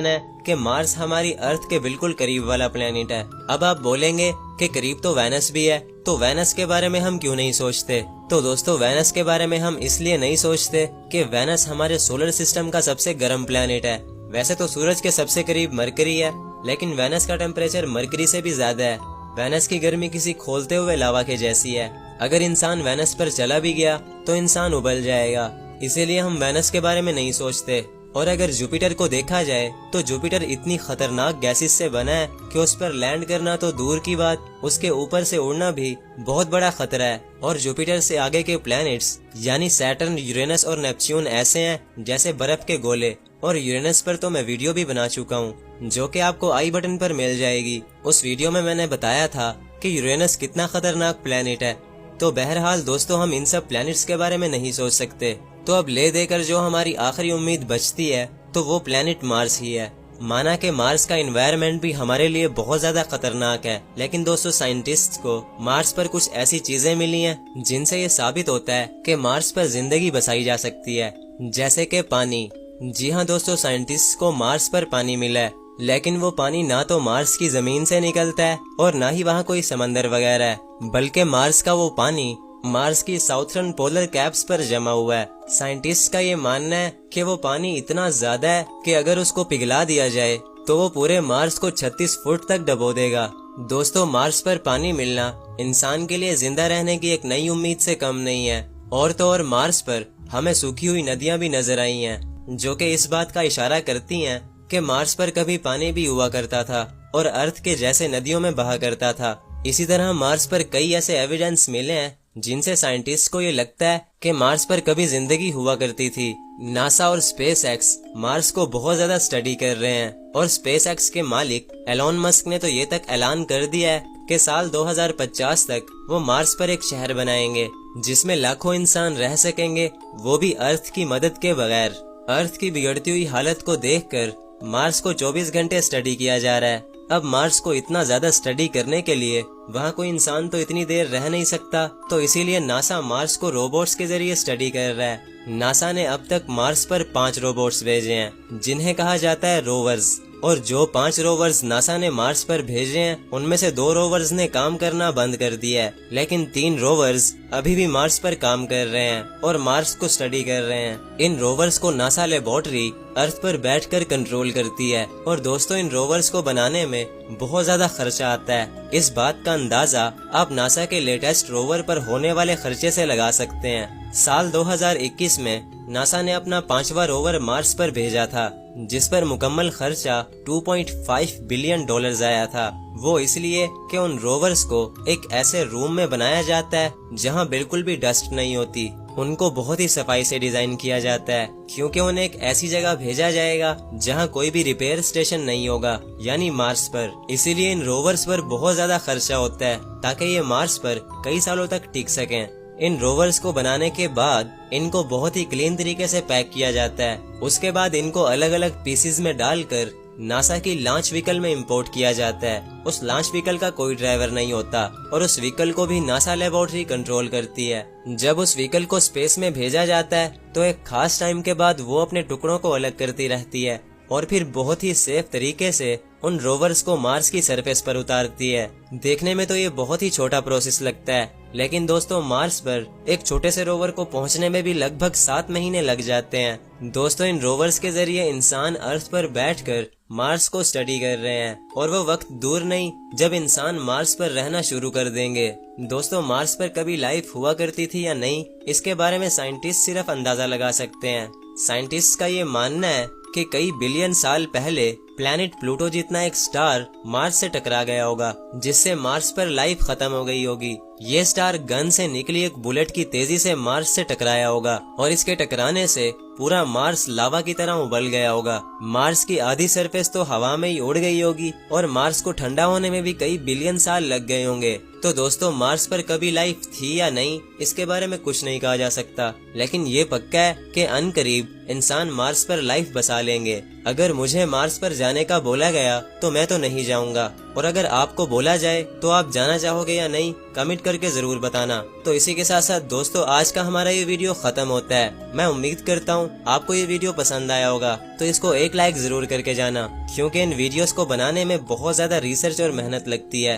है कि मार्स हमारी अर्थ के बिल्कुल करीब वाला प्लेनेट है। अब आप बोलेंगे कि करीब तो वेनस भी है, तो वेनस के बारे में हम क्यों नहीं सोचते? तो दोस्तों, वेनस के बारे में हम इसलिए नहीं सोचते कि वेनस हमारे सोलर सिस्टम का सबसे गर्म प्लेनेट है। वैसे तो सूरज के सबसे करीब मरकरी है, लेकिन वेनस का टेम्परेचर मरकरी से भी ज्यादा है। वेनस की गर्मी किसी खोलते हुए लावा के जैसी है। अगर इंसान वेनस पर चला भी गया तो इंसान उबल जाएगा, इसीलिए हम वेनस के बारे में नहीं सोचते। और अगर जुपिटर को देखा जाए तो जुपिटर इतनी खतरनाक गैसेस से बना है कि उस पर लैंड करना तो दूर की बात, उसके ऊपर से उड़ना भी बहुत बड़ा खतरा है। और जुपिटर से आगे के प्लैनेट्स यानी सैटर्न, यूरेनस और नेपच्यून ऐसे हैं जैसे बर्फ के गोले। और यूरेनस पर तो मैं वीडियो भी बना चुका हूँ, जो कि आपको आई बटन पर मिल जाएगी। उस वीडियो में मैंने बताया था कि यूरेनस कितना खतरनाक प्लैनेट है। तो बहरहाल दोस्तों, हम इन सब प्लैनेट्स के बारे में नहीं सोच सकते। तो अब ले देकर जो हमारी आखिरी उम्मीद बचती है तो वो प्लैनेट मार्स ही है। माना कि मार्स का एनवायरनमेंट भी हमारे लिए बहुत ज्यादा खतरनाक है, लेकिन दोस्तों साइंटिस्ट्स को मार्स पर कुछ ऐसी चीजें मिली हैं जिनसे ये साबित होता है कि मार्स पर जिंदगी बसाई जा सकती है, जैसे कि पानी। जी हाँ दोस्तों, साइंटिस्ट को मार्स पर पानी मिला है, लेकिन वो पानी ना तो मार्स की जमीन से निकलता है और ना ही वहाँ कोई समंदर वगैरह है, बल्कि मार्स का वो पानी मार्स की साउथर्न पोलर कैप्स पर जमा हुआ है। साइंटिस्ट का ये मानना है कि वो पानी इतना ज्यादा है कि अगर उसको पिघला दिया जाए तो वो पूरे मार्स को 36 फुट तक डबो देगा। दोस्तों, मार्स पर पानी मिलना इंसान के लिए जिंदा रहने की एक नई उम्मीद से कम नहीं है। और तो और मार्स पर हमें सूखी हुई नदियां भी नजर आई हैं, जो कि इस बात का इशारा करती हैं कि मार्स पर कभी पानी भी हुआ करता था और अर्थ के जैसे नदियों में बहा करता था। इसी तरह मार्स पर कई ऐसे एविडेंस मिले हैं जिनसे साइंटिस्ट को ये लगता है कि मार्स पर कभी जिंदगी हुआ करती थी। नासा और स्पेस एक्स मार्स को बहुत ज्यादा स्टडी कर रहे हैं और स्पेस एक्स के मालिक एलोन मस्क ने तो ये तक ऐलान कर दिया है कि साल 2050 तक वो मार्स पर एक शहर बनाएंगे जिसमें लाखों इंसान रह सकेंगे, वो भी अर्थ की मदद के बगैर। अर्थ की बिगड़ती हुई हालत को देखकर मार्स को 24 घंटे स्टडी किया जा रहा है। अब मार्स को इतना ज्यादा स्टडी करने के लिए वहाँ कोई इंसान तो इतनी देर रह नहीं सकता, तो इसीलिए नासा मार्स को रोबोट्स के जरिए स्टडी कर रहा है। नासा ने अब तक मार्स पर 5 रोबोट्स भेजे हैं जिन्हें कहा जाता है रोवर्स। और जो 5 रोवर्स नासा ने मार्स पर भेजे हैं उनमें से 2 रोवर्स ने काम करना बंद कर दिया है, लेकिन 3 रोवर्स अभी भी मार्स पर काम कर रहे हैं और मार्स को स्टडी कर रहे हैं। इन रोवर्स को नासा लेबोरेटरी अर्थ पर बैठकर कंट्रोल करती है। और दोस्तों, इन रोवर्स को बनाने में बहुत ज्यादा खर्चा आता है। इस बात का अंदाजा आप नासा के लेटेस्ट रोवर पर होने वाले खर्चे से लगा सकते हैं। साल 2021 में नासा ने अपना 5वां रोवर मार्स पर भेजा था, जिस पर मुकम्मल खर्चा $2.5 बिलियन आया था। वो इसलिए कि उन रोवर्स को एक ऐसे रूम में बनाया जाता है जहां बिल्कुल भी डस्ट नहीं होती। उनको बहुत ही सफाई से डिजाइन किया जाता है, क्योंकि उन्हें एक ऐसी जगह भेजा जाएगा जहां कोई भी रिपेयर स्टेशन नहीं होगा, यानी मार्स पर। इसीलिए इन रोवर्स पर बहुत ज्यादा खर्चा होता है ताकि ये मार्स पर कई सालों तक टिक सकें। इन रोवर्स को बनाने के बाद इनको बहुत ही क्लीन तरीके से पैक किया जाता है। उसके बाद इनको अलग अलग पीसेस में डालकर नासा की लॉन्च व्हीकल में इंपोर्ट किया जाता है। उस लॉन्च व्हीकल का कोई ड्राइवर नहीं होता और उस व्हीकल को भी नासा लेबोरेटरी कंट्रोल करती है। जब उस व्हीकल को स्पेस में भेजा जाता है तो एक खास टाइम के बाद वो अपने टुकड़ों को अलग करती रहती है और फिर बहुत ही सेफ तरीके से उन रोवर्स को मार्स की सरफेस पर उतारती है। देखने में तो ये बहुत ही छोटा प्रोसेस लगता है, लेकिन दोस्तों मार्स पर एक छोटे से रोवर को पहुंचने में भी लगभग 7 महीने लग जाते हैं। दोस्तों, इन रोवर्स के जरिए इंसान अर्थ पर बैठकर मार्स को स्टडी कर रहे हैं और वो वक्त दूर नहीं जब इंसान मार्स पर रहना शुरू कर देंगे। दोस्तों, मार्स पर कभी लाइफ हुआ करती थी या नहीं, इसके बारे में साइंटिस्ट सिर्फ अंदाजा लगा सकते हैं। साइंटिस्ट का ये मानना है कि कई बिलियन साल पहले प्लैनेट प्लूटो जितना एक स्टार मार्स से टकरा गया होगा, जिससे मार्स पर लाइफ खत्म हो गई होगी। ये स्टार गन से निकली एक बुलेट की तेजी से मार्स से टकराया होगा और इसके टकराने से पूरा मार्स लावा की तरह उबल गया होगा। मार्स की आधी सरफेस तो हवा में ही उड़ गई होगी और मार्स को ठंडा होने में भी कई बिलियन साल लग गए होंगे। तो दोस्तों, मार्स पर कभी लाइफ थी या नहीं, इसके बारे में कुछ नहीं कहा जा सकता, लेकिन ये पक्का है कि अनकरीब इंसान मार्स पर लाइफ बसा लेंगे। अगर मुझे मार्स पर जाने का बोला गया तो मैं तो नहीं जाऊंगा, और अगर आपको बोला जाए तो आप जाना चाहोगे या नहीं, कमेंट करके जरूर बताना। तो इसी के साथ साथ दोस्तों, आज का हमारा ये वीडियो खत्म होता है। मैं उम्मीद करता हूँ हूँ आपको ये वीडियो पसंद आया होगा, तो इसको एक लाइक जरूर करके जाना, क्योंकि इन वीडियोस को बनाने में बहुत ज्यादा रिसर्च और मेहनत लगती है।